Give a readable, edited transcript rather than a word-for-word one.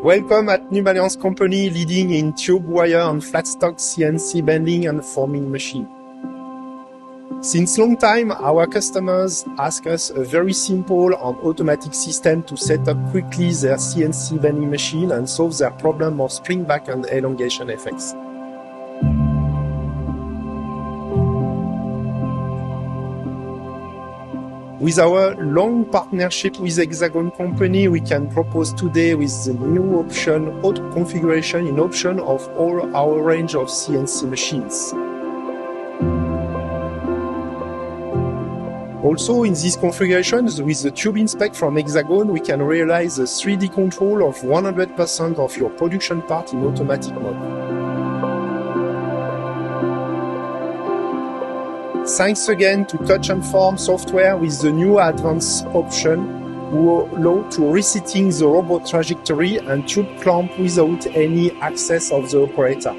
Welcome at Numalliance company leading in tube wire and flat stock CNC bending and forming machine. Since long time, our customers ask us a very simple and automatic system to set up quickly their CNC bending machine and solve their problem of spring back and elongation effects. With our long partnership with 헥사곤 company, we can propose today with the new option auto configuration in option of all our range of CNC machines. Also, in these configurations, with the tube inspect from 헥사곤, we can realize the 3D control of 100% of your production part in automatic mode. Thanks again to Touch and Form software with the new advanced option who allow to resetting the robot trajectory and tube clamp without any access of the operator.